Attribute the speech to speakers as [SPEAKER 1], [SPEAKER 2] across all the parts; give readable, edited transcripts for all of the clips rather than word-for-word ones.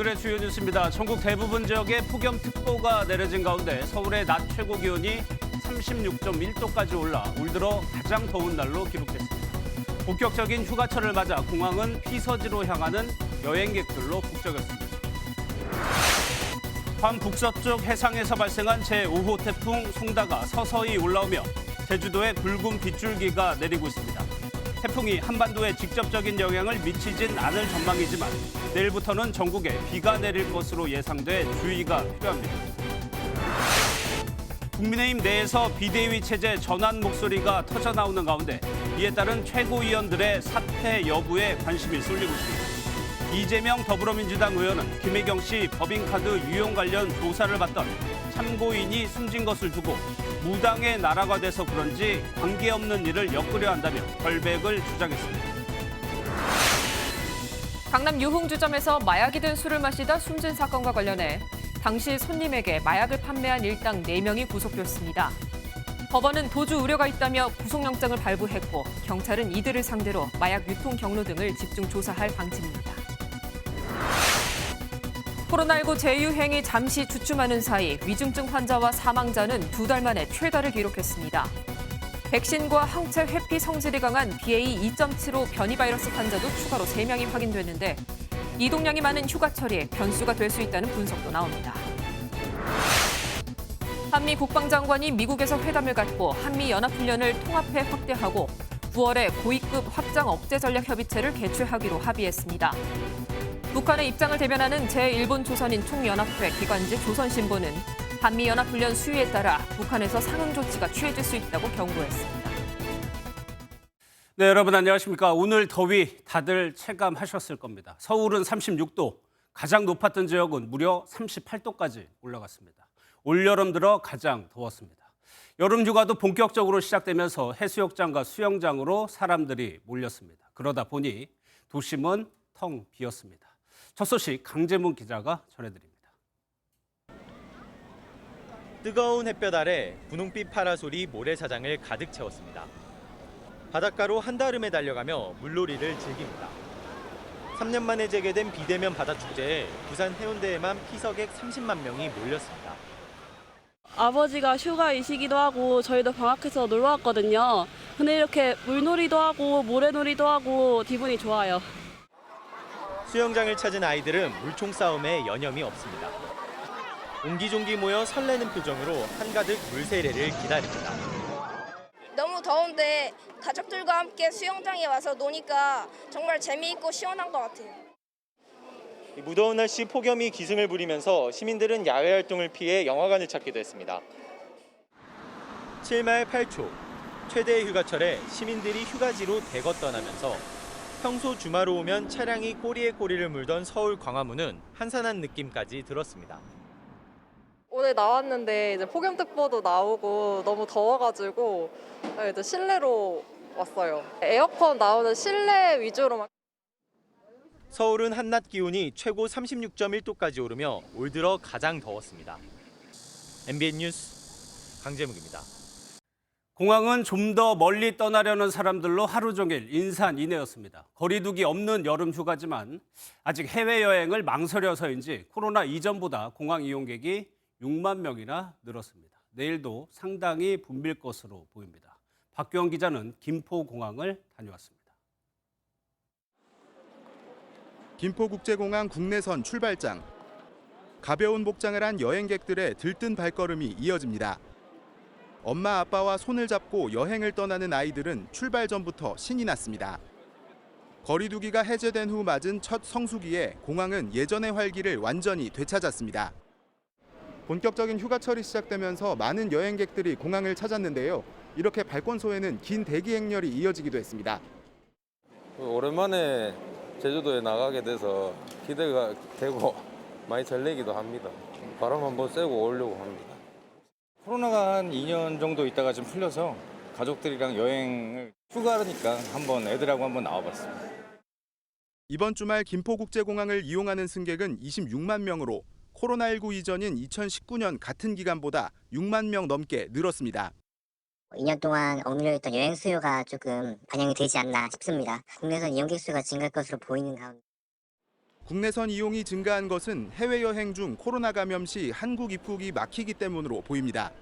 [SPEAKER 1] 오늘의 주요 뉴스입니다. 전국 대부분 지역에 폭염특보가 내려진 가운데 서울의 낮 최고 기온이 36.1도까지 올라 올 들어 가장 더운 날로 기록됐습니다. 본격적인 휴가철을 맞아 공항은 피서지로 향하는 여행객들로 북적였습니다. 밤 북서쪽 해상에서 발생한 제5호 태풍 송다가 서서히 올라오며 제주도에 붉은 빗줄기가 내리고 있습니다. 태풍이 한반도에 직접적인 영향을 미치진 않을 전망이지만 내일부터는 전국에 비가 내릴 것으로 예상돼 주의가 필요합니다. 국민의힘 내에서 비대위 체제 전환 목소리가 터져나오는 가운데 이에 따른 최고위원들의 사퇴 여부에 관심이 쏠리고 있습니다. 이재명 더불어민주당 의원은 김혜경 씨 법인카드 유용 관련 조사를 받던 참고인이 숨진 것을 두고 무당의 나라가 돼서 그런지 관계없는 일을 엮으려 한다며 결백을 주장했습니다.
[SPEAKER 2] 강남 유흥주점에서 마약이 든 술을 마시다 숨진 사건과 관련해 당시 손님에게 마약을 판매한 일당 4명이 구속됐습니다. 법원은 도주 우려가 있다며 구속영장을 발부했고 경찰은 이들을 상대로 마약 유통 경로 등을 집중 조사할 방침입니다. 코로나19 재유행이 잠시 주춤하는 사이 위중증 환자와 사망자는 2달 만에 최다를 기록했습니다. 백신과 항체 회피 성질이 강한 BA.2.75 변이 바이러스 환자도 추가로 3명이 확인됐는데 이동량이 많은 휴가철이 변수가 될 수 있다는 분석도 나옵니다. 한미 국방장관이 미국에서 회담을 갖고 한미 연합훈련을 통합해 확대하고 9월에 고위급 확장 억제 전략 협의체를 개최하기로 합의했습니다. 북한의 입장을 대변하는 제1본 조선인 총연합회 기관지 조선신보는 한미연합훈련 수위에 따라 북한에서 상응 조치가 취해질 수 있다고 경고했습니다.
[SPEAKER 1] 네, 여러분 안녕하십니까. 오늘 더위 다들 체감하셨을 겁니다. 서울은 36도, 가장 높았던 지역은 무려 38도까지 올라갔습니다. 올여름 들어 가장 더웠습니다. 여름 휴가도 본격적으로 시작되면서 해수욕장과 수영장으로 사람들이 몰렸습니다. 그러다 보니 도심은 텅 비었습니다. 첫 소식 강재문 기자가 전해드립니다.
[SPEAKER 3] 뜨거운 햇볕 아래 분홍빛 파라솔이 모래사장을 가득 채웠습니다. 바닷가로 한달음에 달려가며 물놀이를 즐깁니다. 3년 만에 재개된 비대면 바다축제에 부산 해운대에만 피서객 30만 명이 몰렸습니다.
[SPEAKER 4] 아버지가 휴가이시기도 하고 저희도 방학해서 놀러 왔거든요. 근데 이렇게 물놀이도 하고 모래놀이도 하고 기분이 좋아요.
[SPEAKER 3] 수영장을 찾은 아이들은 물총 싸움에 여념이 없습니다. 옹기종기 모여 설레는 표정으로 한가득 물세례를 기다립니다.
[SPEAKER 5] 너무 더운데 가족들과 함께 수영장에 와서 노니까 정말 재미있고 시원한 것 같아요.
[SPEAKER 3] 무더운 날씨 폭염이 기승을 부리면서 시민들은 야외 활동을 피해 영화관을 찾기도 했습니다. 7말 8초, 최대의 휴가철에 시민들이 휴가지로 대거 떠나면서 평소 주말로 오면 차량이 꼬리에 꼬리를 물던 서울 광화문은 한산한 느낌까지 들었습니다.
[SPEAKER 6] 오늘 나왔는데 이제 폭염특보도 나오고 너무 더워가지고 이제 실내로 왔어요. 에어컨 나오는 실내 위주로만.
[SPEAKER 3] 서울은 한낮 기온이 최고 36.1도까지 오르며 올 들어 가장 더웠습니다. MBN 뉴스 강재묵입니다.
[SPEAKER 1] 공항은 좀 더 멀리 떠나려는 사람들로 하루 종일 인산인해였습니다. 거리두기 없는 여름 휴가지만 아직 해외여행을 망설여서인지 코로나 이전보다 공항 이용객이 6만 명이나 늘었습니다. 내일도 상당히 붐빌 것으로 보입니다. 박규영 기자는 김포공항을 다녀왔습니다.
[SPEAKER 7] 김포국제공항 국내선 출발장. 가벼운 복장을 한 여행객들의 들뜬 발걸음이 이어집니다. 엄마 아빠와 손을 잡고 여행을 떠나는 아이들은 출발 전부터 신이 났습니다. 거리두기가 해제된 후 맞은 첫 성수기에 공항은 예전의 활기를 완전히 되찾았습니다. 본격적인 휴가철이 시작되면서 많은 여행객들이 공항을 찾았는데요. 이렇게 발권소에는 긴 대기 행렬이 이어지기도 했습니다.
[SPEAKER 8] 오랜만에 제주도에 나가게 돼서 기대가 되고 많이 설레기도 합니다. 바람 한번 쐬고 오려고 합니다.
[SPEAKER 9] 코로나가 한 2년 정도 있다가 좀 풀려서 가족들이랑 여행을 휴가니까 한번 애들하고 한번 나와봤습니다.
[SPEAKER 7] 이번 주말 김포국제공항을 이용하는 승객은 26만 명으로 코로나19 이전인 2019년 같은 기간보다 6만 명 넘게 늘었습니다.
[SPEAKER 10] 2년 동안 억눌려있던 여행 수요가 조금 반영이 되지 않나 싶습니다. 국내선 이용객 수가 증가할 것으로 보이는 가운데
[SPEAKER 7] 국내선 이용이 증가한 것은 해외여행 중 코로나 감염 시 한국 입국이 막히기 때문으로 보입니다.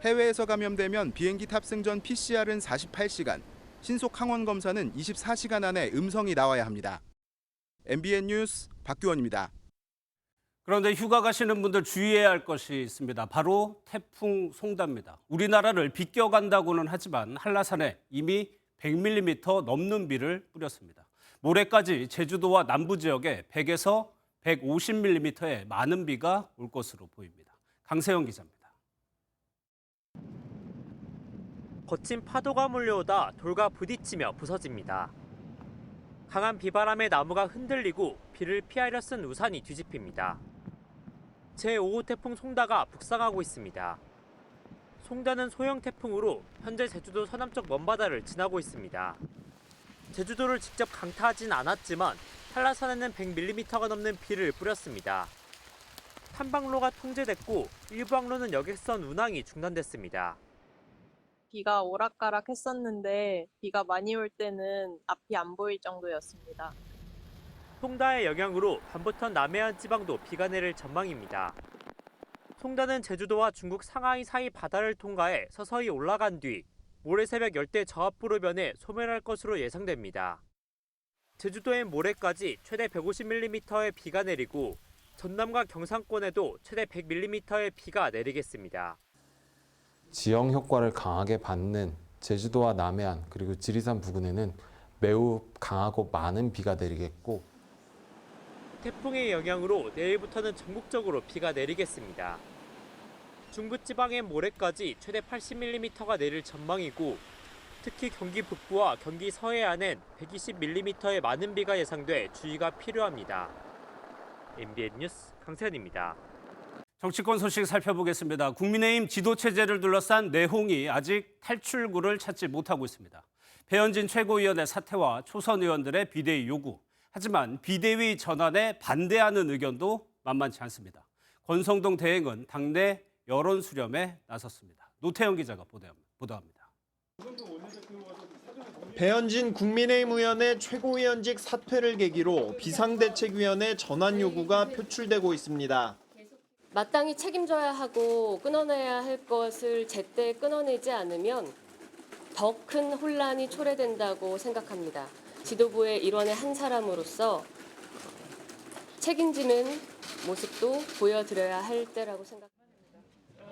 [SPEAKER 7] 해외에서 감염되면 비행기 탑승 전 PCR은 48시간, 신속 항원 검사는 24시간 안에 음성이 나와야 합니다. MBN 뉴스 박규원입니다.
[SPEAKER 1] 그런데 휴가 가시는 분들 주의해야 할 것이 있습니다. 바로 태풍 송다입니다. 우리나라를 비껴간다고는 하지만 한라산에 이미 100mm 넘는 비를 뿌렸습니다. 모레까지 제주도와 남부 지역에 100에서 150mm의 많은 비가 올 것으로 보입니다. 강세영 기자입니다.
[SPEAKER 11] 거친 파도가 몰려오다 돌과 부딪히며 부서집니다. 강한 비바람에 나무가 흔들리고 비를 피하려 쓴 우산이 뒤집힙니다. 제5호 태풍 송다가 북상하고 있습니다. 송다는 소형 태풍으로 현재 제주도 서남쪽 먼바다를 지나고 있습니다. 제주도를 직접 강타하진 않았지만 한라산에는 100mm가 넘는 비를 뿌렸습니다. 탐방로가 통제됐고 일부 항로는 여객선 운항이 중단됐습니다.
[SPEAKER 6] 비가 오락가락 했었는데 비가 많이 올 때는 앞이 안 보일 정도였습니다.
[SPEAKER 11] 송다의 영향으로 밤부터 남해안 지방도 비가 내릴 전망입니다. 송다는 제주도와 중국 상하이 사이 바다를 통과해 서서히 올라간 뒤 모레 새벽 열대 저압부로 변해 소멸할 것으로 예상됩니다. 제주도엔 모레까지 최대 150mm의 비가 내리고 전남과 경상권에도 최대 100mm의 비가 내리겠습니다.
[SPEAKER 12] 지형 효과를 강하게 받는 제주도와 남해안 그리고 지리산 부근에는 매우 강하고 많은 비가 내리겠고
[SPEAKER 11] 태풍의 영향으로 내일부터는 전국적으로 비가 내리겠습니다. 중부지방엔 모레까지 최대 80mm가 내릴 전망이고 특히 경기 북부와 경기 서해안엔 120mm의 많은 비가 예상돼 주의가 필요합니다. MBN 뉴스 강세현입니다.
[SPEAKER 1] 정치권 소식 살펴보겠습니다. 국민의힘 지도체제를 둘러싼 내홍이 아직 탈출구를 찾지 못하고 있습니다. 배현진 최고위원의 사퇴와 초선 의원들의 비대위 요구. 하지만 비대위 전환에 반대하는 의견도 만만치 않습니다. 권성동 대행은 당내 여론 수렴에 나섰습니다. 노태영 기자가 보도합니다.
[SPEAKER 3] 배현진 국민의힘 의원의 최고위원직 사퇴를 계기로 비상대책위원회 전환 요구가 표출되고 있습니다.
[SPEAKER 13] 마땅히 책임져야 하고 끊어내야 할 것을 제때 끊어내지 않으면 더 큰 혼란이 초래된다고 생각합니다. 지도부의 일원의 한 사람으로서 책임지는 모습도 보여드려야 할 때라고 생각합니다.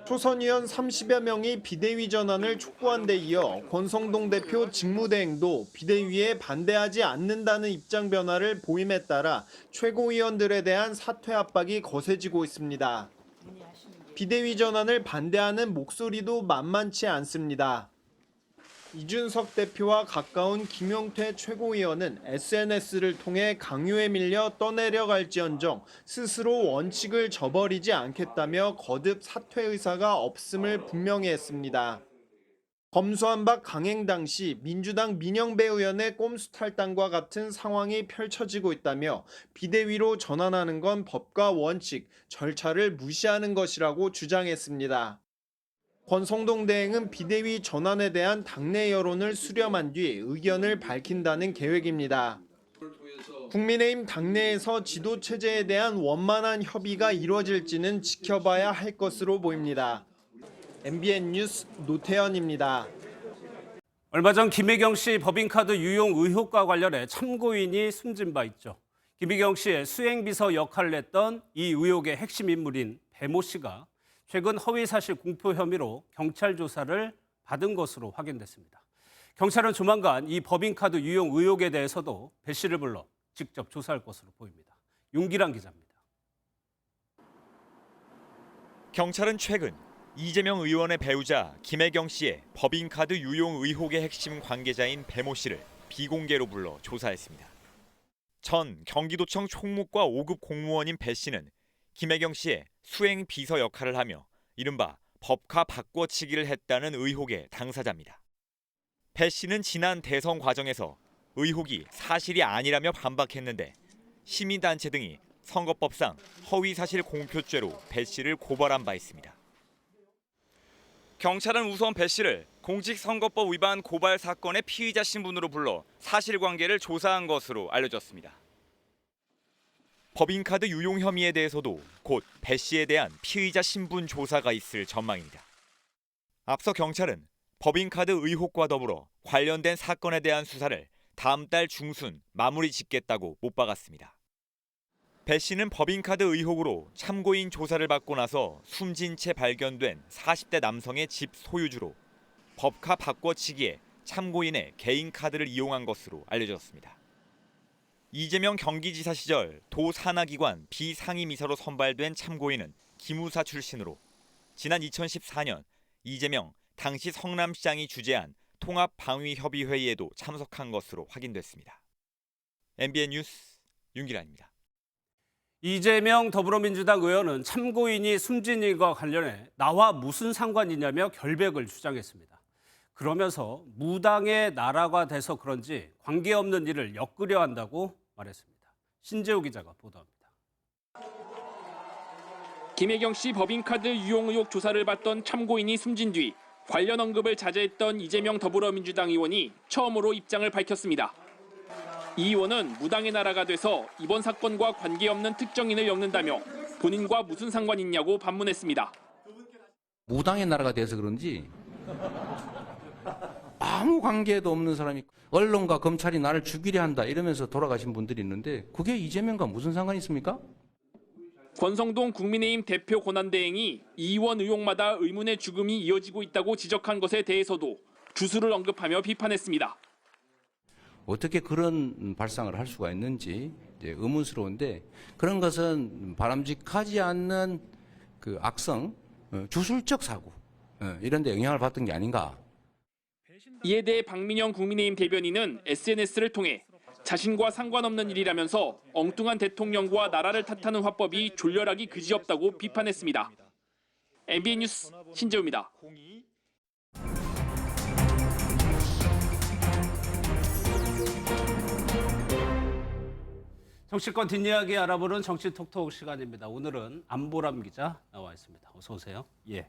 [SPEAKER 3] 초선 의원 30여 명이 비대위 전환을 촉구한 데 이어 권성동 대표 직무대행도 비대위에 반대하지 않는다는 입장 변화를 보임에 따라 최고위원들에 대한 사퇴 압박이 거세지고 있습니다. 비대위 전환을 반대하는 목소리도 만만치 않습니다. 이준석 대표와 가까운 김용태 최고위원은 SNS를 통해 강요에 밀려 떠내려갈지언정 스스로 원칙을 저버리지 않겠다며 거듭 사퇴 의사가 없음을 분명히 했습니다. 검수완박 강행 당시 민주당 민영배 의원의 꼼수 탈당과 같은 상황이 펼쳐지고 있다며 비대위로 전환하는 건 법과 원칙, 절차를 무시하는 것이라고 주장했습니다. 권성동 대행은 비대위 전환에 대한 당내 여론을 수렴한 뒤 의견을 밝힌다는 계획입니다. 국민의힘 당내에서 지도체제에 대한 원만한 협의가 이루어질지는 지켜봐야 할 것으로 보입니다. MBN 뉴스 노태현입니다.
[SPEAKER 1] 얼마 전 김혜경 씨 법인카드 유용 의혹과 관련해 참고인이 숨진 바 있죠. 김혜경 씨의 수행비서 역할을 했던 이 의혹의 핵심 인물인 배모 씨가 최근 허위사실 공표 혐의로 경찰 조사를 받은 것으로 확인됐습니다. 경찰은 조만간 이 법인카드 유용 의혹에 대해서도 배 씨를 불러 직접 조사할 것으로 보입니다. 윤기란 기자입니다.
[SPEAKER 14] 경찰은 최근 이재명 의원의 배우자 김혜경 씨의 법인카드 유용 의혹의 핵심 관계자인 배모 씨를 비공개로 불러 조사했습니다. 전 경기도청 총무과 5급 공무원인 배 씨는 김혜경 씨의 수행 비서 역할을 하며 이른바 법카 바꿔치기를 했다는 의혹의 당사자입니다. 배 씨는 지난 대선 과정에서 의혹이 사실이 아니라며 반박했는데 시민단체 등이 선거법상 허위사실 공표죄로 배 씨를 고발한 바 있습니다. 경찰은 우선 배 씨를 공직선거법 위반 고발 사건의 피의자 신분으로 불러 사실관계를 조사한 것으로 알려졌습니다. 법인카드 유용 혐의에 대해서도 곧 배 씨에 대한 피의자 신분 조사가 있을 전망입니다. 앞서 경찰은 법인카드 의혹과 더불어 관련된 사건에 대한 수사를 다음 달 중순 마무리 짓겠다고 못 박았습니다. 배 씨는 법인카드 의혹으로 참고인 조사를 받고 나서 숨진 채 발견된 40대 남성의 집 소유주로 법카 바꿔치기에 참고인의 개인 카드를 이용한 것으로 알려졌습니다. 이재명 경기지사 시절 도 산하기관 비상임이사로 선발된 참고인은 기무사 출신으로 지난 2014년 이재명 당시 성남시장이 주재한 통합방위협의회의에도 참석한 것으로 확인됐습니다. MBN 뉴스 윤기란입니다.
[SPEAKER 1] 이재명 더불어민주당 의원은 참고인이 숨진 일과 관련해 나와 무슨 상관이냐며 결백을 주장했습니다. 그러면서 무당의 나라가 돼서 그런지 관계없는 일을 엮으려 한다고 말했습니다. 신재호 기자가 보도합니다.
[SPEAKER 15] 김혜경 씨 법인카드 유용 의혹 조사를 받던 참고인이 숨진 뒤 관련 언급을 자제했던 이재명 더불어민주당 의원이 처음으로 입장을 밝혔습니다. 이 의원은 무당의 나라가 돼서 이번 사건과 관계없는 특정인을 엮는다며 본인과 무슨 상관이 있냐고 반문했습니다.
[SPEAKER 16] 무당의 나라가 돼서 그런지 아무 관계도 없는 사람이 언론과 검찰이 나를 죽이려 한다 이러면서 돌아가신 분들이 있는데 그게 이재명과 무슨 상관이 있습니까?
[SPEAKER 15] 권성동 국민의힘 대표 권한대행이 이 의원 의혹마다 의문의 죽음이 이어지고 있다고 지적한 것에 대해서도 주수를 언급하며 비판했습니다.
[SPEAKER 16] 어떻게 그런 발상을 할 수가 있는지 의문스러운데 그런 것은 바람직하지 않는 그 악성 주술적 사고 이런 데 영향을 받던 게 아닌가.
[SPEAKER 15] 이에 대해 박민영 국민의힘 대변인은 SNS를 통해 자신과 상관없는 일이라면서 엉뚱한 대통령과 나라를 탓하는 화법이 졸렬하기 그지없다고 비판했습니다. MBN 뉴스 신재우입니다.
[SPEAKER 1] 정치권 뒷이야기 알아보는 정치톡톡 시간입니다. 오늘은 안보람 기자 나와 있습니다. 어서 오세요. 예.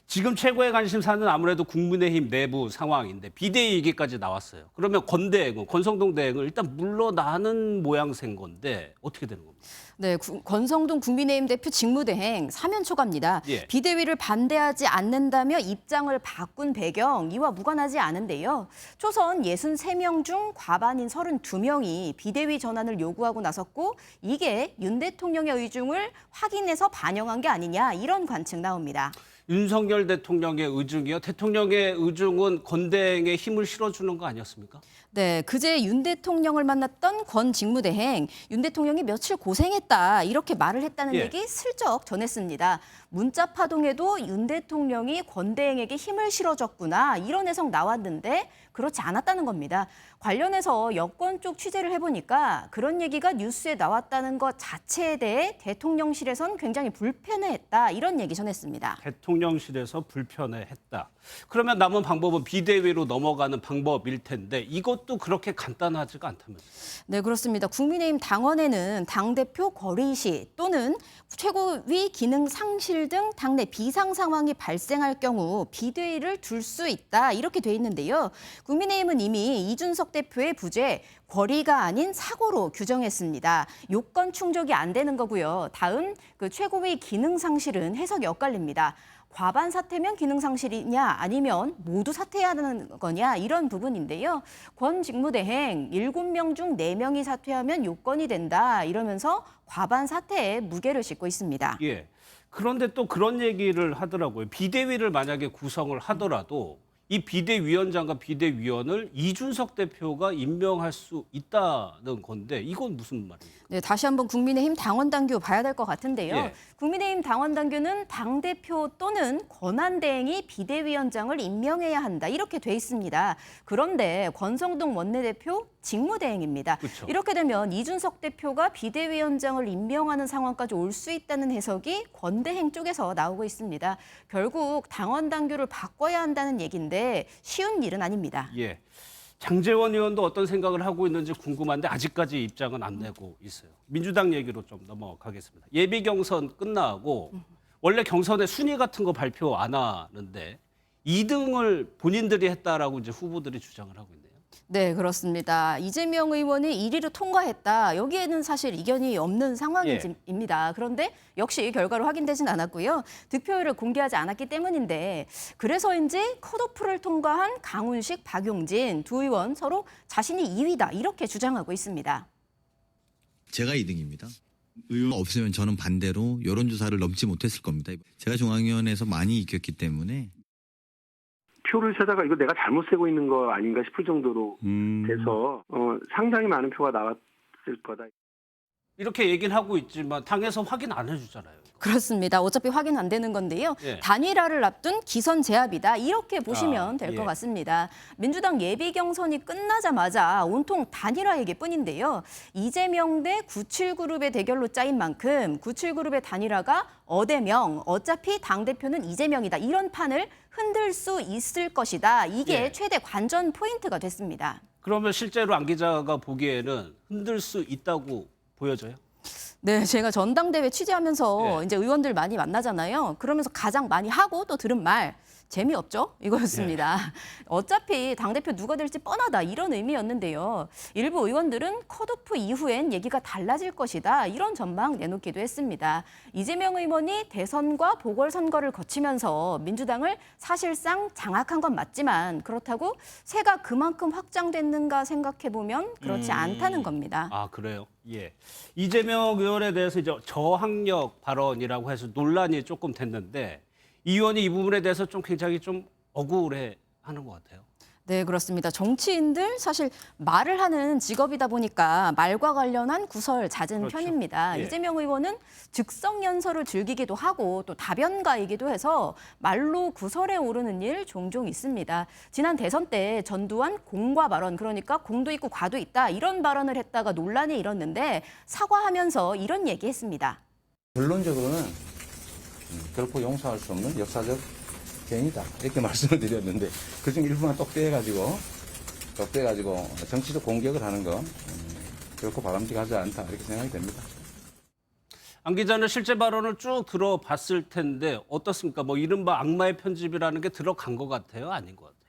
[SPEAKER 1] 지금 최고의 관심사는 아무래도 국민의힘 내부 상황인데 비대위 얘기까지 나왔어요. 그러면 권성동 대행은 일단 물러나는 모양새인 건데 어떻게 되는 겁니까?
[SPEAKER 17] 네, 권성동 국민의힘 대표 직무대행 사면 초과입니다.
[SPEAKER 1] 예.
[SPEAKER 17] 비대위를 반대하지 않는다며 입장을 바꾼 배경 이와 무관하지 않은데요. 초선 63명 중 과반인 32명이 비대위 전환을 요구하고 나섰고 이게 윤 대통령의 의중을 확인해서 반영한 게 아니냐 이런 관측 나옵니다.
[SPEAKER 1] 윤석열 대통령의 의중이요? 대통령의 의중은 권 대행에 힘을 실어주는 거 아니었습니까?
[SPEAKER 17] 네, 그제 윤 대통령을 만났던 권 직무대행, 윤 대통령이 며칠 고생했다 이렇게 말을 했다는
[SPEAKER 1] 예.
[SPEAKER 17] 얘기 슬쩍 전했습니다. 문자 파동에도 윤 대통령이 권 대행에게 힘을 실어줬구나 이런 해석 나왔는데 그렇지 않았다는 겁니다. 관련해서 여권 쪽 취재를 해보니까 그런 얘기가 뉴스에 나왔다는 것 자체에 대해 대통령실에선 굉장히 불편해했다 이런 얘기 전했습니다.
[SPEAKER 1] 대통령실에서 불편해했다. 그러면 남은 방법은 비대위로 넘어가는 방법일 텐데 이것도 그렇게 간단하지가 않다면서요?
[SPEAKER 17] 네, 그렇습니다. 국민의힘 당원에는 당대표 거리시 또는 최고위 기능 상실 등 당내 비상 상황이 발생할 경우 비대위를 둘 수 있다 이렇게 돼 있는데요. 국민의힘은 이미 이준석 대표의 부재 거리가 아닌 사고로 규정했습니다. 요건 충족이 안 되는 거고요. 다음 최고위 기능 상실은 해석이 엇갈립니다. 과반 사퇴면 기능 상실이냐 아니면 모두 사퇴해야 하는 거냐 이런 부분인데요. 권 직무대행 7명 중 4명이 사퇴하면 요건이 된다 이러면서 과반 사퇴에 무게를 싣고 있습니다.
[SPEAKER 1] 예. 그런데 또 그런 얘기를 하더라고요. 비대위를 만약에 구성을 하더라도 이 비대위원장과 비대위원을 이준석 대표가 임명할 수 있다는 건데 이건 무슨 말입니까?
[SPEAKER 17] 네, 다시 한번 국민의힘 당원 당규 봐야 될 것 같은데요.
[SPEAKER 1] 예.
[SPEAKER 17] 국민의힘 당원 당규는 당대표 또는 권한대행이 비대위원장을 임명해야 한다 이렇게 돼 있습니다. 그런데 권성동 원내대표 직무대행입니다.
[SPEAKER 1] 그렇죠.
[SPEAKER 17] 이렇게 되면 이준석 대표가 비대위원장을 임명하는 상황까지 올 수 있다는 해석이 권대행 쪽에서 나오고 있습니다. 결국 당원 당규를 바꿔야 한다는 얘기인데 쉬운 일은 아닙니다.
[SPEAKER 1] 예. 장제원 의원도 어떤 생각을 하고 있는지 궁금한데 아직까지 입장은 안 내고 있어요. 민주당 얘기로 좀 넘어가겠습니다. 예비 경선 끝나고 원래 경선의 순위 같은 거 발표 안 하는데 2등을 본인들이 했다라고 이제 후보들이 주장을 하고 있네요.
[SPEAKER 17] 네, 그렇습니다. 이재명 의원이 1위로 통과했다. 여기에는 사실 이견이 없는 상황입니다. 그런데 역시 결과로 확인되진 않았고요. 득표율을 공개하지 않았기 때문인데 그래서인지 컷오프를 통과한 강훈식, 박용진 두 의원 서로 자신이 2위다 이렇게 주장하고 있습니다.
[SPEAKER 18] 제가 2등입니다. 의원 없으면 저는 반대로 여론조사를 넘지 못했을 겁니다. 제가 중앙위원회에서 많이 이겼기 때문에
[SPEAKER 19] 표를 세다가 이거 내가 잘못 세고 있는 거 아닌가 싶을 정도로 돼서 상당히 많은 표가 나왔을 거다.
[SPEAKER 1] 이렇게 얘기는 하고 있지만 당에서 확인 안 해주잖아요.
[SPEAKER 17] 그렇습니다. 어차피 확인 안 되는 건데요. 단일화를 앞둔 기선 제압이다. 이렇게 보시면 될 것 같습니다. 민주당 예비 경선이 끝나자마자 온통 단일화 얘기뿐인데요. 이재명 대 97그룹의 대결로 짜인 만큼 97그룹의 단일화가 어대명, 어차피 당대표는 이재명이다. 이런 판을 흔들 수 있을 것이다. 이게 최대 관전 포인트가 됐습니다.
[SPEAKER 1] 그러면 실제로 안 기자가 보기에는 흔들 수 있다고 보여져요?
[SPEAKER 17] 네, 제가 전당대회 취재하면서 이제 의원들 많이 만나잖아요. 그러면서 가장 많이 하고 또 들은 말 재미없죠? 이거였습니다. 어차피 당대표 누가 될지 뻔하다 이런 의미였는데요. 일부 의원들은 컷오프 이후엔 얘기가 달라질 것이다 이런 전망 내놓기도 했습니다. 이재명 의원이 대선과 보궐선거를 거치면서 민주당을 사실상 장악한 건 맞지만 그렇다고 세가 그만큼 확장됐는가 생각해보면 그렇지 않다는 겁니다.
[SPEAKER 1] 아, 그래요? 예. 이재명 의원에 대해서 이제 저항력 발언이라고 해서 논란이 조금 됐는데 이 의원이 이 부분에 대해서 좀 굉장히 좀 억울해 하는 것 같아요.
[SPEAKER 17] 네, 그렇습니다. 정치인들 사실 말을 하는 직업이다 보니까 말과 관련한 구설 잦은 편입니다. 이재명 의원은 즉석 연설을 즐기기도 하고 또 다변가이기도 해서 말로 구설에 오르는 일 종종 있습니다. 지난 대선 때 전두환 공과 발언, 그러니까 공도 있고 과도 있다 이런 발언을 했다가 논란이 일었는데 사과하면서 이런 얘기했습니다.
[SPEAKER 16] 결론적으로는 결코 용서할 수 없는 역사적 죄이다 이렇게 말씀을 드렸는데 그중 일부만 똑 떼가지고 정치적 공격을 하는 건 결코 바람직하지 않다 이렇게 생각이 됩니다.
[SPEAKER 1] 안 기자는 실제 발언을 쭉 들어봤을 텐데 어떻습니까? 뭐 이른바 악마의 편집이라는 게 들어간 것 같아요? 아닌 것 같아요?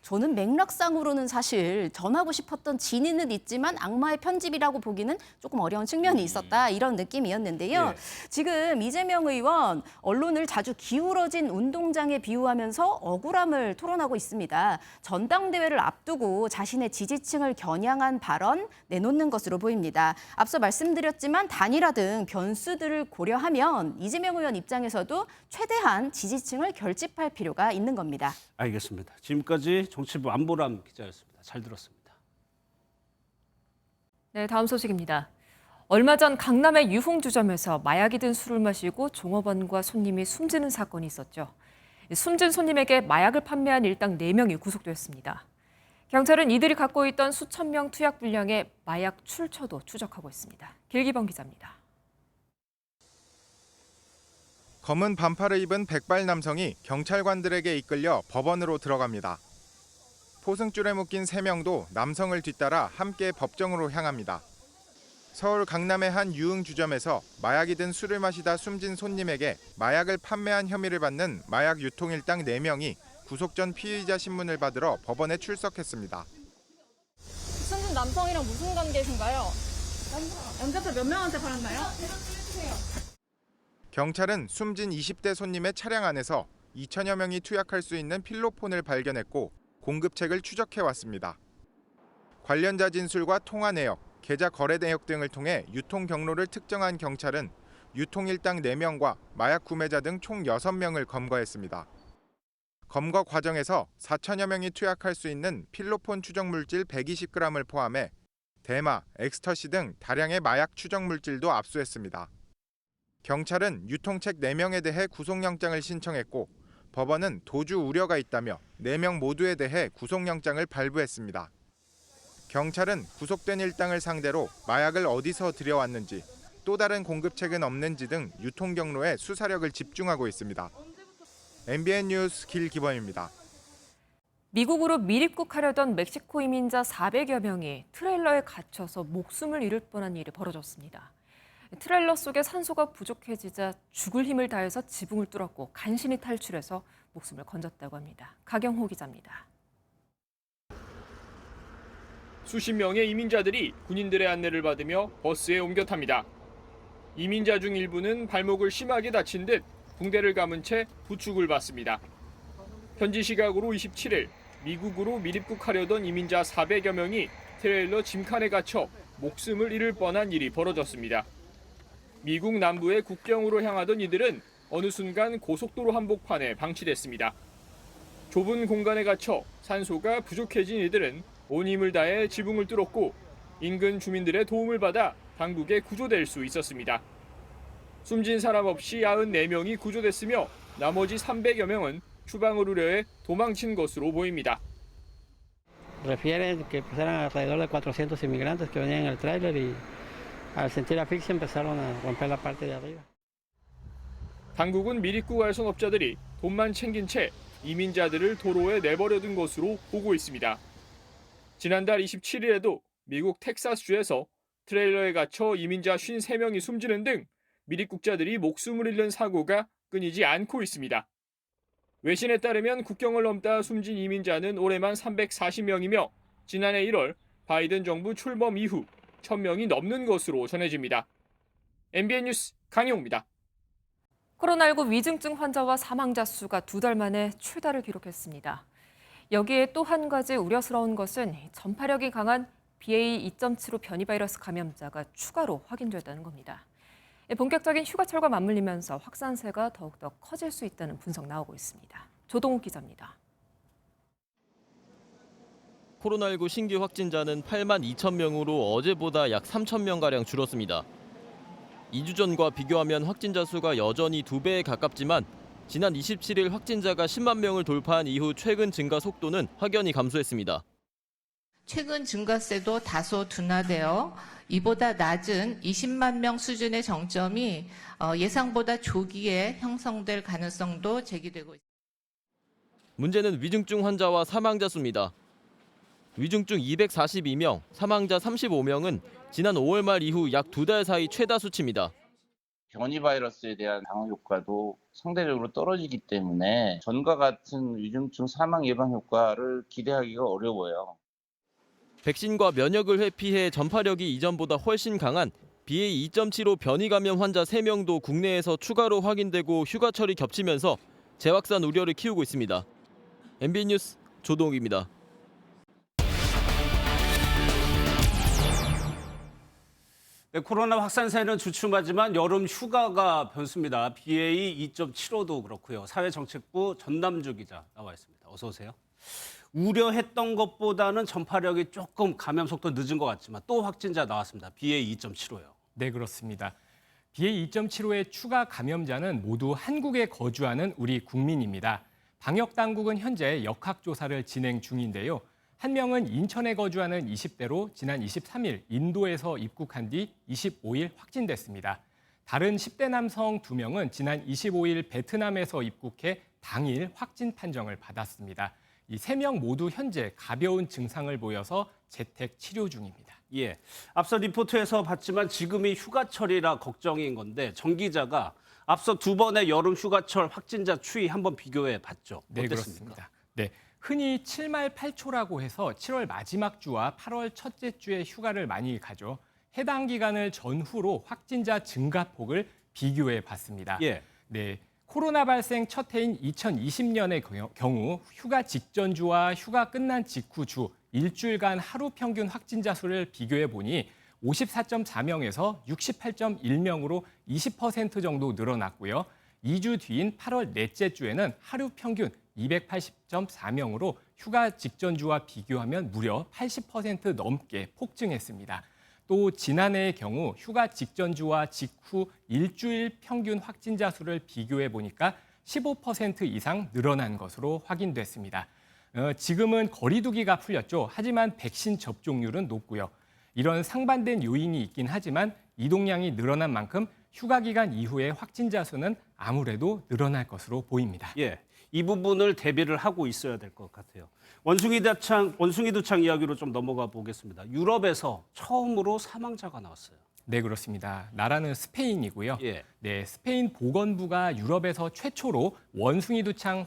[SPEAKER 17] 저는 맥락상으로는 사실 전하고 싶었던 진위는 있지만 악마의 편집이라고 보기는 조금 어려운 측면이 있었다 이런 느낌이었는데요. 지금 이재명 의원 언론을 자주 기울어진 운동장에 비유하면서 억울함을 토론하고 있습니다. 전당대회를 앞두고 자신의 지지층을 겨냥한 발언 내놓는 것으로 보입니다. 앞서 말씀드렸지만 단일화 등 변수들을 고려하면 이재명 의원 입장에서도 최대한 지지층을 결집할 필요가 있는 겁니다.
[SPEAKER 1] 알겠습니다. 지금까지 정치부 안보람 기자였습니다. 잘 들었습니다.
[SPEAKER 2] 네, 다음 소식입니다. 얼마 전 강남의 유흥주점에서 마약이 든 술을 마시고 종업원과 손님이 숨지는 사건이 있었죠. 숨진 손님에게 마약을 판매한 일당 4명이 구속됐습니다. 경찰은 이들이 갖고 있던 수천 명 투약 분량의 마약 출처도 추적하고 있습니다. 길기범 기자입니다.
[SPEAKER 7] 검은 반팔을 입은 백발 남성이 경찰관들에게 이끌려 법원으로 들어갑니다. 포승줄에 묶인 3명도 남성을 뒤따라 함께 법정으로 향합니다. 서울 강남의 한 유흥주점에서 마약이 든 술을 마시다 숨진 손님에게 마약을 판매한 혐의를 받는 마약 유통 일당 4명이 구속 전 피의자 신문을 받으러 법원에 출석했습니다.
[SPEAKER 20] 숨진 남성이랑 무슨 관계이신가요? 남자들 몇 명한테 팔았나요?
[SPEAKER 7] 경찰은 숨진 20대 손님의 차량 안에서 2천여 명이 투약할 수 있는 필로폰을 발견했고 공급책을 추적해왔습니다. 관련자 진술과 통화 내역, 계좌 거래 내역 등을 통해 유통 경로를 특정한 경찰은 유통 일당 4명과 마약 구매자 등 총 6명을 검거했습니다. 검거 과정에서 4천여 명이 투약할 수 있는 필로폰 추정 물질 120g을 포함해 대마, 엑스터시 등 다량의 마약 추정 물질도 압수했습니다. 경찰은 유통책 4명에 대해 구속영장을 신청했고 법원은 도주 우려가 있다며 4명 모두에 대해 구속영장을 발부했습니다. 경찰은 구속된 일당을 상대로 마약을 어디서 들여왔는지 또 다른 공급책은 없는지 등 유통 경로에 수사력을 집중하고 있습니다. MBN 뉴스 길기범입니다.
[SPEAKER 2] 미국으로 밀입국하려던 멕시코 이민자 400여 명이 트레일러에 갇혀서 목숨을 잃을 뻔한 일이 벌어졌습니다. 트레일러 속에 산소가 부족해지자 죽을 힘을 다해서 지붕을 뚫었고 간신히 탈출해서 목숨을 건졌다고 합니다. 가경호 기자입니다.
[SPEAKER 15] 수십 명의 이민자들이 군인들의 안내를 받으며 버스에 옮겨 탑니다. 이민자 중 일부는 발목을 심하게 다친 듯 붕대를 감은 채 부축을 받습니다. 현지 시각으로 27일 미국으로 밀입국하려던 이민자 400여 명이 트레일러 짐칸에 갇혀 목숨을 잃을 뻔한 일이 벌어졌습니다. 미국 남부의 국경으로 향하던 이들은 어느 순간 고속도로 한복판에 방치됐습니다. 좁은 공간에 갇혀 산소가 부족해진 이들은 온 힘을 다해 지붕을 뚫었고 인근 주민들의 도움을 받아 당국에 구조될 수 있었습니다. 숨진 사람 없이 94명이 구조됐으며 나머지 300여 명은 추방을 우려해 도망친 것으로 보입니다.
[SPEAKER 21] Refieren que eran alrededor de 400 inmigrantes que venían en el tráiler y al sentir asfixia empezaron a romper la parte de arriba.
[SPEAKER 15] 당국은 밀입국 알선업자들이 돈만 챙긴 채 이민자들을 도로에 내버려둔 것으로 보고 있습니다. 지난달 27일에도 미국 텍사스주에서 트레일러에 갇혀 이민자 53명이 숨지는 등 밀입국자들이 목숨을 잃는 사고가 끊이지 않고 있습니다. 외신에 따르면 국경을 넘다 숨진 이민자는 올해만 340명이며 지난해 1월 바이든 정부 출범 이후 1000명이 넘는 것으로 전해집니다. MBN 뉴스 강용호입니다.
[SPEAKER 2] 코로나19 위중증 환자와 사망자 수가 2달 만에 최다를 기록했습니다. 여기에 또 한 가지 우려스러운 것은 전파력이 강한 BA.2.75 변이 바이러스 감염자가 추가로 확인됐다는 겁니다. 본격적인 휴가철과 맞물리면서 확산세가 더욱더 커질 수 있다는 분석 나오고 있습니다. 조동욱 기자입니다.
[SPEAKER 22] 코로나19 신규 확진자는 8만 2천 명으로 어제보다 약 3천 명가량 줄었습니다. 2주 전과 비교하면 확진자 수가 여전히 2배에 가깝지만 지난 27일 확진자가 10만 명을 돌파한 이후 최근 증가 속도는 확연히 감소했습니다.
[SPEAKER 23] 최근 증가세도 다소 둔화되어 이보다 낮은 20만 명 수준의 정점이 예상보다 조기에 형성될 가능성도 제기되고 있습니다.
[SPEAKER 22] 문제는 위중증 환자와 사망자 수입니다. 위중증 242명, 사망자 35명은 지난 5월 말 이후 약 2달 사이 최다 수치입니다.
[SPEAKER 24] 변이 바이러스에 대한 방어 효과도 상대적으로 떨어지기 때문에 전과 같은 위중증 사망 예방 효과를 기대하기가 어려워요.
[SPEAKER 22] 백신과 면역을 회피해 전파력이 이전보다 훨씬 강한 BA.2.75 변이 감염 환자 3명도 국내에서 추가로 확인되고 휴가철이 겹치면서 재확산 우려를 키우고 있습니다. MBN 뉴스 조동욱입니다.
[SPEAKER 1] 네, 코로나 확산세는 주춤하지만 여름 휴가가 변수입니다. BA.2.75도 그렇고요. 사회정책부 전남주 기자 나와 있습니다. 어서 오세요. 우려했던 것보다는 전파력이 조금 감염 속도 늦은 것 같지만 또 확진자 나왔습니다. BA.2.75요.
[SPEAKER 25] 네, 그렇습니다. BA.2.75의 추가 감염자는 모두 한국에 거주하는 우리 국민입니다. 방역당국은 현재 역학조사를 진행 중인데요. 한 명은 인천에 거주하는 20대로 지난 23일 인도에서 입국한 뒤 25일 확진됐습니다. 다른 10대 남성 2명은 지난 25일 베트남에서 입국해 당일 확진 판정을 받았습니다. 이 3명 모두 현재 가벼운 증상을 보여서 재택 치료 중입니다.
[SPEAKER 1] 예, 앞서 리포트에서 봤지만 지금이 휴가철이라 걱정인 건데 정 기자가 앞서 2번의 여름 휴가철 확진자 추이 한번 비교해 봤죠.
[SPEAKER 25] 네,
[SPEAKER 1] 어땠습니까?
[SPEAKER 25] 그렇습니다. 네, 흔히 7말 8초라고 해서 7월 마지막 주와 8월 첫째 주에 휴가를 많이 가죠. 해당 기간을 전후로 확진자 증가폭을 비교해 봤습니다.
[SPEAKER 1] 예.
[SPEAKER 25] 네. 코로나 발생 첫 해인 2020년의 경우 휴가 직전 주와 휴가 끝난 직후 주 일주일간 하루 평균 확진자 수를 비교해 보니 54.4명에서 68.1명으로 20% 정도 늘어났고요. 2주 뒤인 8월 넷째 주에는 하루 평균 280.4명으로 휴가 직전 주와 비교하면 무려 80% 넘게 폭증했습니다. 또 지난해의 경우 휴가 직전 주와 직후 일주일 평균 확진자 수를 비교해 보니까 15% 이상 늘어난 것으로 확인됐습니다. 지금은 거리 두기가 풀렸죠. 하지만 백신 접종률은 높고요. 이런 상반된 요인이 있긴 하지만 이동량이 늘어난 만큼 휴가 기간 이후의 확진자 수는 아무래도 늘어날 것으로 보입니다.
[SPEAKER 1] 예, 이 부분을 대비를 하고 있어야 될 것 같아요. 원숭이 두창 이야기로 좀 넘어가 보겠습니다. 유럽에서 처음으로 사망자가 나왔어요.
[SPEAKER 25] 네, 그렇습니다. 나라는 스페인이고요.
[SPEAKER 1] 예.
[SPEAKER 25] 네, 스페인 보건부가 유럽에서 최초로 원숭이 두창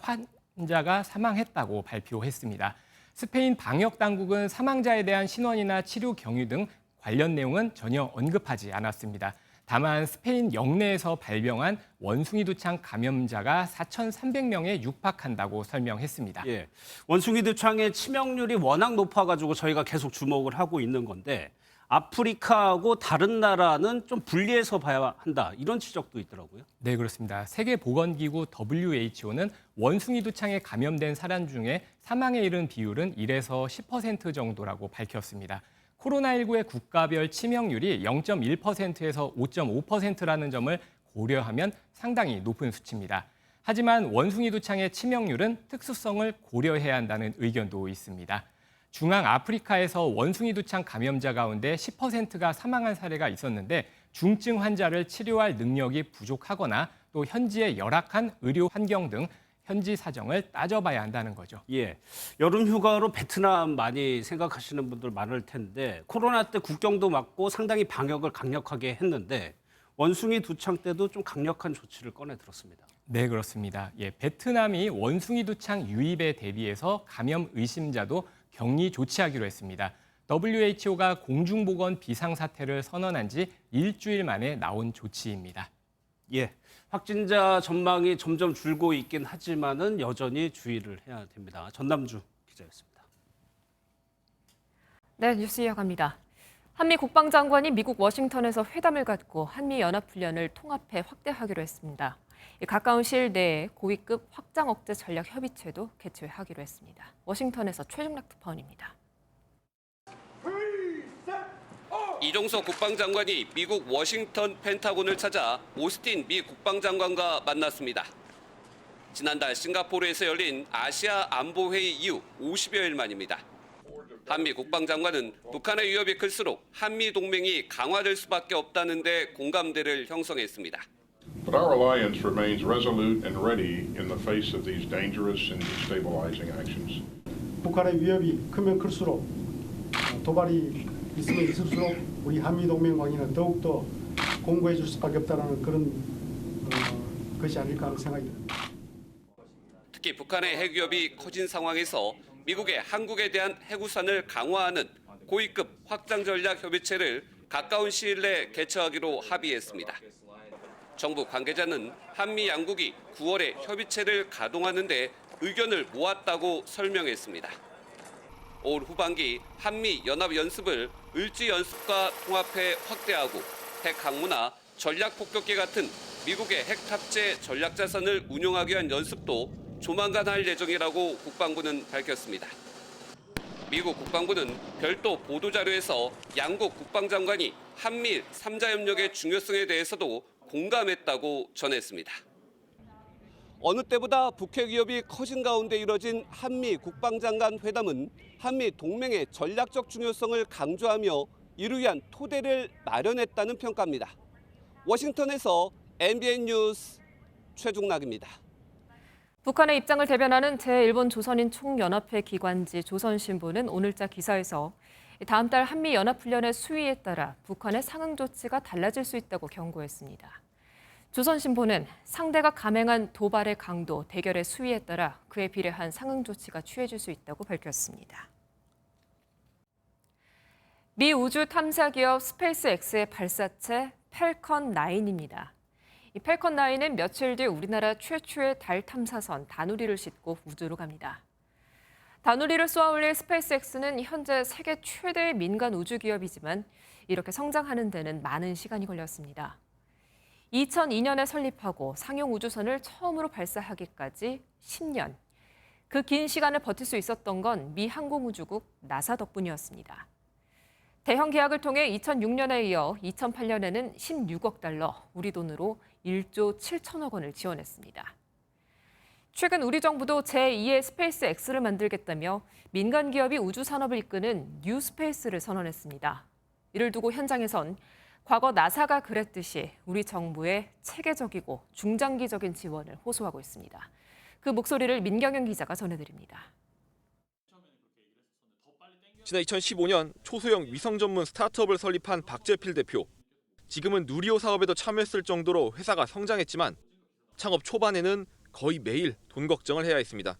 [SPEAKER 25] 환자가 사망했다고 발표했습니다. 스페인 방역 당국은 사망자에 대한 신원이나 치료 경위 등 관련 내용은 전혀 언급하지 않았습니다. 다만 스페인 영내에서 발병한 원숭이 두창 감염자가 4,300명에 육박한다고 설명했습니다.
[SPEAKER 1] 예, 원숭이 두창의 치명률이 워낙 높아가지고 저희가 계속 주목을 하고 있는 건데 아프리카하고 다른 나라는 좀 분리해서 봐야 한다 이런 지적도 있더라고요.
[SPEAKER 25] 네, 그렇습니다. 세계보건기구 WHO는 원숭이 두창에 감염된 사람 중에 사망에 이른 비율은 1에서 10% 정도라고 밝혔습니다. 코로나19의 국가별 치명률이 0.1%에서 5.5%라는 점을 고려하면 상당히 높은 수치입니다. 하지만 원숭이 두창의 치명률은 특수성을 고려해야 한다는 의견도 있습니다. 중앙 아프리카에서 원숭이 두창 감염자 가운데 10%가 사망한 사례가 있었는데 중증 환자를 치료할 능력이 부족하거나 또 현지의 열악한 의료 환경 등 현지 사정을 따져봐야 한다는 거죠.
[SPEAKER 1] 예, 여름 휴가로 베트남 많이 생각하시는 분들 많을 텐데 코로나 때 국경도 막고 상당히 방역을 강력하게 했는데 원숭이 두창 때도 좀 강력한 조치를 꺼내 들었습니다.
[SPEAKER 25] 네, 그렇습니다. 예, 베트남이 원숭이 두창 유입에 대비해서 감염 의심자도 격리 조치하기로 했습니다. WHO가 공중보건 비상사태를 선언한 지 일주일 만에 나온 조치입니다.
[SPEAKER 1] 예, 확진자 전망이 점점 줄고 있긴 하지만은 여전히 주의를 해야 됩니다. 전남주 기자였습니다.
[SPEAKER 2] 네, 뉴스 이어갑니다. 한미 국방장관이 미국 워싱턴에서 회담을 갖고 한미 연합훈련을 통합해 확대하기로 했습니다. 가까운 시일 내에 고위급 확장 억제 전략 협의체도 개최하기로 했습니다. 워싱턴에서 최중락 특파원입니다.
[SPEAKER 4] 이종석 국방장관이 미국 워싱턴 펜타곤을 찾아 오스틴 미 국방장관과 만났습니다. 지난달 싱가포르에서 열린 아시아 안보회의 이후 50여일 만입니다. 한미 국방장관은 북한의 위협이 클수록 한미 동맹이 강화될 수밖에 없다는 데 공감대를 형성했습니다.
[SPEAKER 5] But our alliance remains resolute and ready in the face of these dangerous and destabilizing actions.
[SPEAKER 8] 북한의 위협이 크면 클수록 도발이 있으면 있을수록 우리 한미 동맹 관계는 더욱더 공고해 줄 수밖에 없다는 그런 것이 아닐까 하는 생각이 듭니다.
[SPEAKER 4] 특히 북한의 핵 위협이 커진 상황에서 미국의 한국에 대한 해구산을 강화하는 고위급 확장 전략 협의체를 가까운 시일 내에 개최하기로 합의했습니다. 정부 관계자는 한미 양국이 9월에 협의체를 가동하는 데 의견을 모았다고 설명했습니다. 올 후반기 한미 연합 연습을 을지 연습과 통합해 확대하고 핵 항모나 전략 폭격기 같은 미국의 핵 탑재 전략 자산을 운용하기 위한 연습도 조만간 할 예정이라고 국방부는 밝혔습니다. 미국 국방부는 별도 보도자료에서 양국 국방장관이 한미일 3자 협력의 중요성에 대해서도 공감했다고 전했습니다. 어느 때보다 북핵 위협이 커진 가운데 이뤄진 한미 국방장관 회담은 한미 동맹의 전략적 중요성을 강조하며 이를 위한 토대를 마련했다는 평가입니다. 워싱턴에서 MBN 뉴스 최중락입니다.
[SPEAKER 2] 북한의 입장을 대변하는 제1본 조선인 총연합회 기관지 조선신보는 오늘자 기사에서 다음 달 한미 연합훈련의 수위에 따라 북한의 상응 조치가 달라질 수 있다고 경고했습니다. 조선신보는 상대가 감행한 도발의 강도, 대결의 수위에 따라 그에 비례한 상응 조치가 취해질 수 있다고 밝혔습니다. 미 우주 탐사 기업 스페이스X의 발사체 팰컨 9입니다. 이 팰컨 9은 며칠 뒤 우리나라 최초의 달 탐사선 다누리를 싣고 우주로 갑니다. 다누리를 쏘아 올릴 스페이스X는 현재 세계 최대의 민간 우주 기업이지만 이렇게 성장하는 데는 많은 시간이 걸렸습니다. 2002년에 설립하고 상용 우주선을 처음으로 발사하기까지 10년. 그 긴 시간을 버틸 수 있었던 건 미 항공우주국 나사 덕분이었습니다. 대형 계약을 통해 2006년에 이어 2008년에는 16억 달러, 우리 돈으로 1조 7천억 원을 지원했습니다. 최근 우리 정부도 제2의 스페이스X를 만들겠다며 민간 기업이 우주 산업을 이끄는 뉴스페이스를 선언했습니다. 이를 두고 현장에선 과거 나사가 그랬듯이 우리 정부의 체계적이고 중장기적인 지원을 호소하고 있습니다. 그 목소리를 민경현 기자가 전해드립니다.
[SPEAKER 9] 지난 2015년 초소형 위성 전문 스타트업을 설립한 박재필 대표. 지금은 누리호 사업에도 참여했을 정도로 회사가 성장했지만 창업 초반에는 거의 매일 돈 걱정을 해야 했습니다.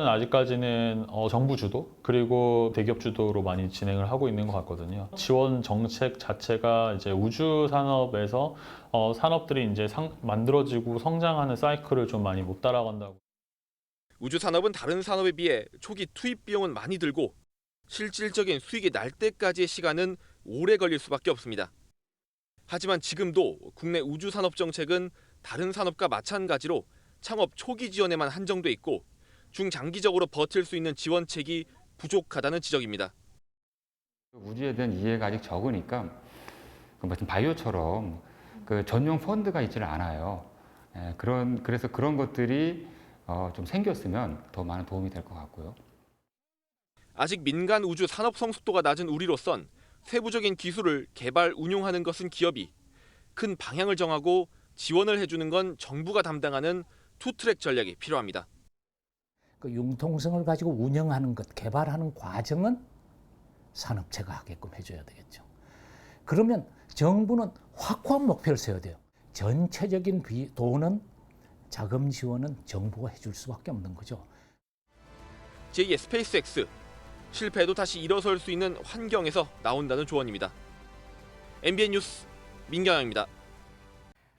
[SPEAKER 6] 아직까지는 정부 주도 그리고 대기업 주도로 많이 진행을 하고 있는 것 같거든요. 지원 정책 자체가 이제 우주 산업에서 산업들이 이제 만들어지고 성장하는 사이클을 좀 많이 못 따라간다고.
[SPEAKER 9] 우주 산업은 다른 산업에 비해 초기 투입 비용은 많이 들고 실질적인 수익이 날 때까지의 시간은 오래 걸릴 수밖에 없습니다. 하지만 지금도 국내 우주 산업 정책은 다른 산업과 마찬가지로 창업 초기 지원에만 한정돼 있고 중장기적으로 버틸 수 있는 지원책이 부족하다는 지적입니다.
[SPEAKER 10] 우주에 대한 이해가 아직 적으니까 마치 바이오처럼 전용 펀드가 있지는 않아요. 그래서 그런 것들이 좀 생겼으면 더 많은 도움이 될 것 같고요.
[SPEAKER 9] 아직 민간 우주 산업 성숙도가 낮은 우리로선 세부적인 기술을 개발, 운용하는 것은 기업이, 큰 방향을 정하고 지원을 해주는 건 정부가 담당하는 투트랙 전략이 필요합니다.
[SPEAKER 11] 그 융통성을 가지고 운영하는 것, 개발하는 과정은 산업체가 하게끔 해줘야 되겠죠. 그러면 정부는 확고한 목표를 세워야 돼요. 전체적인 돈은, 자금 지원은 정부가 해줄 수밖에 없는 거죠.
[SPEAKER 9] 제2의 스페이스X, 실패해도 다시 일어설 수 있는 환경에서 나온다는 조언입니다. MBN 뉴스 민경영입니다.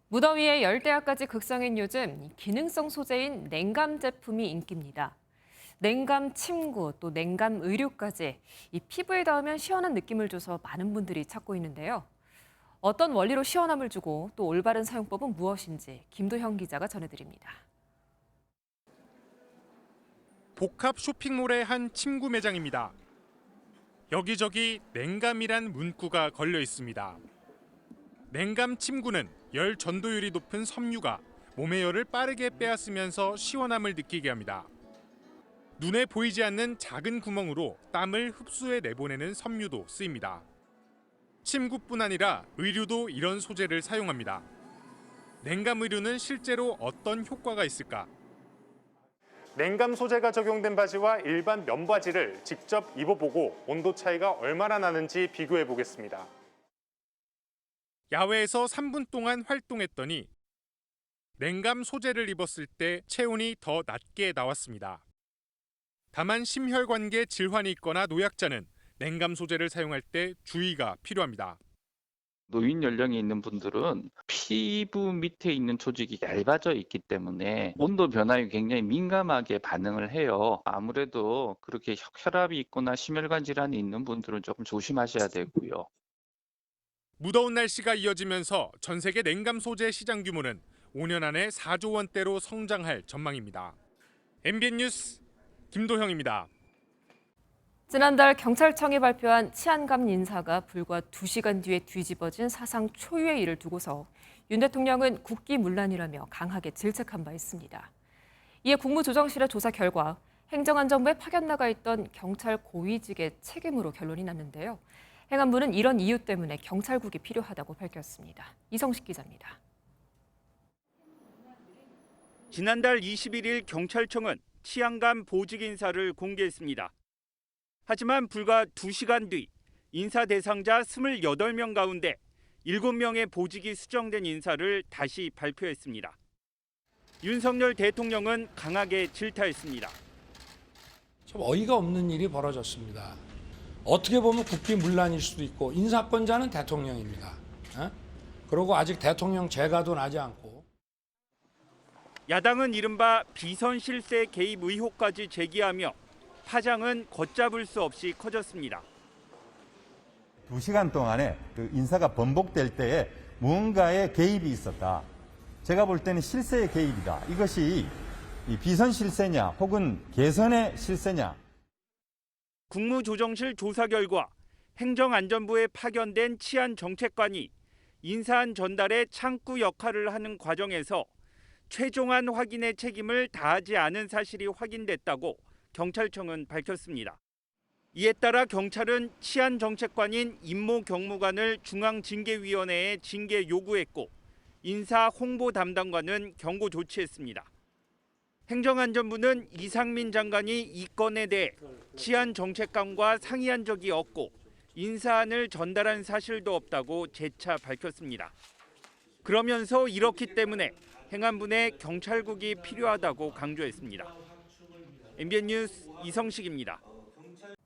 [SPEAKER 2] 무더위에 열대야까지 극성인 요즘 기능성 소재인 냉감 제품이 인기입니다. 냉감 침구, 또 냉감 의류까지 이 피부에 닿으면 시원한 느낌을 줘서 많은 분들이 찾고 있는데요. 어떤 원리로 시원함을 주고 또 올바른 사용법은 무엇인지 김도형 기자가 전해드립니다.
[SPEAKER 12] 복합 쇼핑몰의 한 침구 매장입니다. 여기저기 냉감이란 문구가 걸려 있습니다. 냉감 침구는 열 전도율이 높은 섬유가 몸의 열을 빠르게 빼앗으면서 시원함을 느끼게 합니다. 눈에 보이지 않는 작은 구멍으로 땀을 흡수해 내보내는 섬유도 쓰입니다. 침구뿐 아니라 의류도 이런 소재를 사용합니다. 냉감 의류는 실제로 어떤 효과가 있을까? 냉감 소재가 적용된 바지와 일반 면바지를 직접 입어보고 온도 차이가 얼마나 나는지 비교해 보겠습니다. 야외에서 3분 동안 활동했더니 냉감 소재를 입었을 때 체온이 더 낮게 나왔습니다. 다만 심혈관계 질환이 있거나 노약자는 냉감 소재를 사용할 때 주의가 필요합니다.
[SPEAKER 13] 노인 연령에 있는 분들은 피부 밑에 있는 조직이 얇아져 있기 때문에 온도 변화에 굉장히 민감하게 반응을 해요. 아무래도 그렇게 혈압이 있거나 심혈관 질환이 있는 분들은 조금 조심하셔야 되고요.
[SPEAKER 12] 무더운 날씨가 이어지면서 전 세계 냉감 소재 시장 규모는 5년 안에 4조 원대로 성장할 전망입니다. MBN 뉴스 김도형입니다.
[SPEAKER 2] 지난달 경찰청이 발표한 치안감 인사가 불과 2시간 뒤에 뒤집어진 사상 초유의 일을 두고서 윤 대통령은 국기문란이라며 강하게 질책한 바 있습니다. 이에 국무조정실의 조사 결과 행정안전부에 파견 나가 있던 경찰 고위직의 책임으로 결론이 났는데요. 행안부는 이런 이유 때문에 경찰국이 필요하다고 밝혔습니다. 이성식 기자입니다.
[SPEAKER 26] 지난달 21일 경찰청은 치안감 보직 인사를 공개했습니다. 하지만 불과 2시간 뒤 인사 대상자 28명 가운데 7명의 보직이 수정된 인사를 다시 발표했습니다. 윤석열 대통령은 강하게 질타했습니다.
[SPEAKER 27] 참 어이가 없는 일이 벌어졌습니다. 어떻게 보면 국기문란일 수도 있고 인사권자는 대통령입니다. 그리고 아직 대통령 재가도 나지 않고.
[SPEAKER 26] 야당은 이른바 비선 실세 개입 의혹까지 제기하며 파장은 걷잡을 수 없이 커졌습니다.
[SPEAKER 28] 2시간 동안에 그 인사가 번복될 때에 무언가의 개입이 있었다. 제가 볼 때는 실세의 개입이다. 이것이 비선 실세냐 혹은 개선의 실세냐.
[SPEAKER 26] 국무조정실 조사 결과 행정안전부에 파견된 치안정책관이 인사안 전달에 창구 역할을 하는 과정에서 최종안 확인의 책임을 다하지 않은 사실이 확인됐다고 경찰청은 밝혔습니다. 이에 따라 경찰은 치안정책관인 임모 경무관을 중앙징계위원회에 징계 요구했고 인사 홍보 담당관은 경고 조치했습니다. 행정안전부는 이상민 장관이 이 건에 대해 치안정책관과 상의한 적이 없고 인사안을 전달한 사실도 없다고 재차 밝혔습니다. 그러면서 이렇기 때문에 행안부 내 경찰국이 필요하다고 강조했습니다. MBN 뉴스 이성식입니다.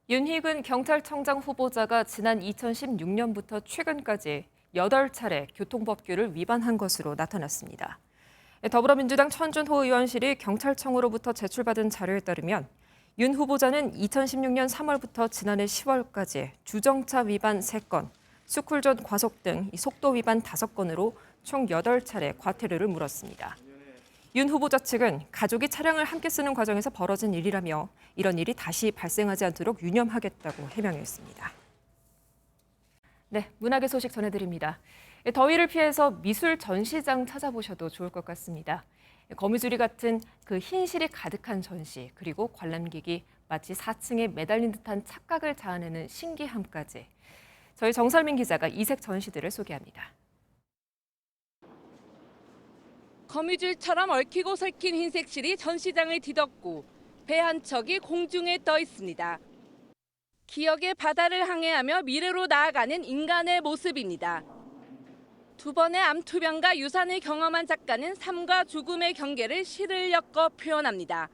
[SPEAKER 2] 윤희근 경찰청장 후보자가 지난 2016년부터 최근까지 8차례 교통법규를 위반한 것으로 나타났습니다. 더불어민주당 천준호 의원실이 경찰청으로부터 제출받은 자료에 따르면 윤 후보자는 2016년 3월부터 지난해 10월까지 주정차 위반 3건, 스쿨존 과속 등 속도 위반 5건으로 총 8차례 과태료를 물었습니다. 윤 후보자 측은 가족이 차량을 함께 쓰는 과정에서 벌어진 일이라며 이런 일이 다시 발생하지 않도록 유념하겠다고 해명했습니다. 네, 문학의 소식 전해드립니다. 더위를 피해서 미술 전시장 찾아보셔도 좋을 것 같습니다. 거미줄이 같은 그 흰실이 가득한 전시, 그리고 관람객이 마치 4층에 매달린 듯한 착각을 자아내는 신기함까지. 저희 정설민 기자가 이색 전시들을 소개합니다.
[SPEAKER 3] 거미줄처럼 얽히고 설킨 흰색 실이 전시장을 뒤덮고 배 한 척이 공중에 떠 있습니다. 기억의 바다를 항해하며 미래로 나아가는 인간의 모습입니다. 2번의 암투병과 유산을 경험한 작가는 삶과 죽음의 경계를 시를 엮어 표현합니다.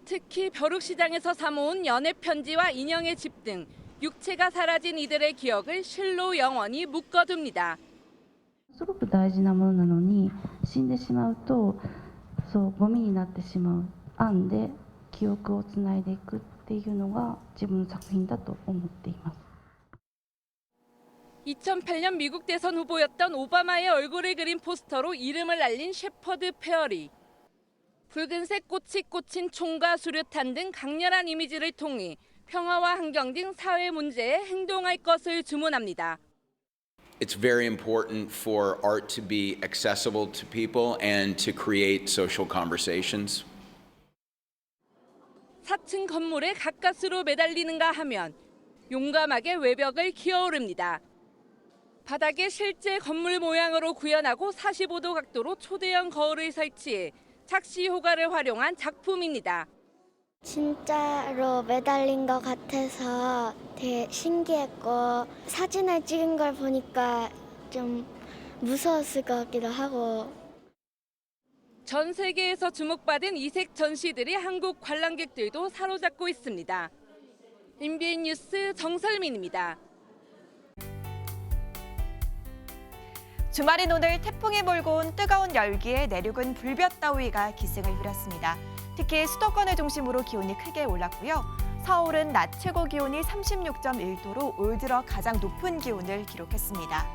[SPEAKER 3] 특히 벼룩시장에서 사모은 연애 편지와 인형의 집 등 육체가 사라진 이들의 기억을 실로 영원히 묶어둡니다.
[SPEAKER 7] すごく大事なものなのに死んでしまうとそうゴミになってしまう案で記憶をつないでいくっていうのが自分の作品だと思っています。
[SPEAKER 3] 2008년 미국 대선 후보였던 오바마의 얼굴을 그린 포스터로 이름을 알린 셰퍼드 페어리. 붉은색 꽃이 꽂힌 총과 수류탄 등 강렬한 이미지를 통해 평화와 환경 등 사회 문제에 행동할 것을 주문합니다.
[SPEAKER 14] It's very important for art to be accessible to people and to create social conversations.
[SPEAKER 3] 4층 건물에 가까스로 매달리는가 하면 용감하게 외벽을 기어오릅니다. 바닥에 실제 건물 모양으로 구현하고 45도 각도로 초대형 거울을 설치해 착시 효과를 활용한 작품입니다.
[SPEAKER 16] 진짜로 매달린 것 같아서 되게 신기했고 사진을 찍은 걸 보니까 좀 무서웠을 것 같기도 하고.
[SPEAKER 3] 전 세계에서 주목받은 이색 전시들이 한국 관람객들도 사로잡고 있습니다. MBN 뉴스 정설민입니다.
[SPEAKER 17] 주말인 오늘 태풍이 몰고 온 뜨거운 열기에 내륙은 불볕더위가 기승을 부렸습니다. 특히 수도권을 중심으로 기온이 크게 올랐고요. 서울은 낮 최고 기온이 36.1도로 올 들어 가장 높은 기온을 기록했습니다.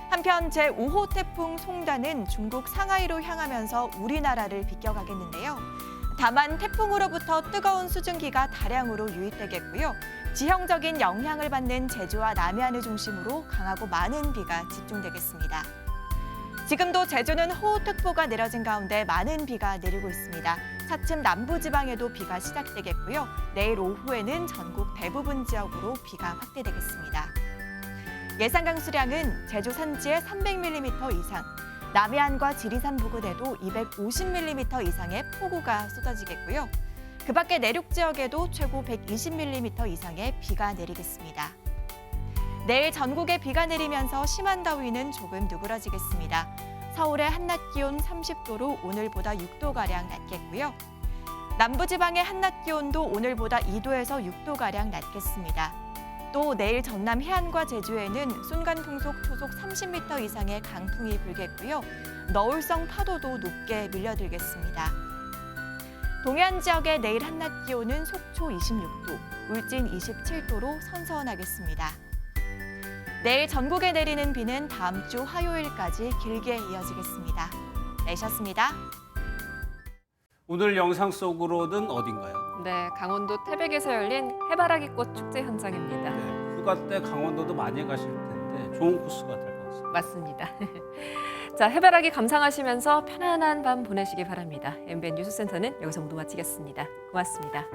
[SPEAKER 17] 한편 제5호 태풍 송단은 중국 상하이로 향하면서 우리나라를 비껴가겠는데요. 다만 태풍으로부터 뜨거운 수증기가 다량으로 유입되겠고요. 지형적인 영향을 받는 제주와 남해안을 중심으로 강하고 많은 비가 집중되겠습니다. 지금도 제주는 호우특보가 내려진 가운데 많은 비가 내리고 있습니다. 차츰 남부지방에도 비가 시작되겠고요. 내일 오후에는 전국 대부분 지역으로 비가 확대되겠습니다. 예상 강수량은 제주 산지에 300mm 이상, 남해안과 지리산 부근에도 250mm 이상의 폭우가 쏟아지겠고요. 그 밖에 내륙 지역에도 최고 120mm 이상의 비가 내리겠습니다. 내일 전국에 비가 내리면서 심한 더위는 조금 누그러지겠습니다. 서울의 한낮 기온 30도로 오늘보다 6도가량 낮겠고요. 남부지방의 한낮 기온도 오늘보다 2도에서 6도가량 낮겠습니다. 또 내일 전남 해안과 제주에는 순간풍속 초속 30m 이상의 강풍이 불겠고요. 너울성 파도도 높게 밀려들겠습니다. 동해안 지역의 내일 한낮 기온은 속초 26도, 울진 27도로 선선하겠습니다. 내일 전국에 내리는 비는 다음 주 화요일까지 길게 이어지겠습니다. 내셨습니다.
[SPEAKER 1] 오늘 영상 속으로는 어딘가요?
[SPEAKER 2] 네, 강원도 태백에서 열린 해바라기꽃 축제 현장입니다.
[SPEAKER 1] 네, 휴가 때 강원도도 많이 가실 텐데 좋은 코스가 될 것 같습니다.
[SPEAKER 2] 맞습니다. 자, 해바라기 감상하시면서 편안한 밤 보내시기 바랍니다. MBN 뉴스센터는 여기서 모두 마치겠습니다. 고맙습니다.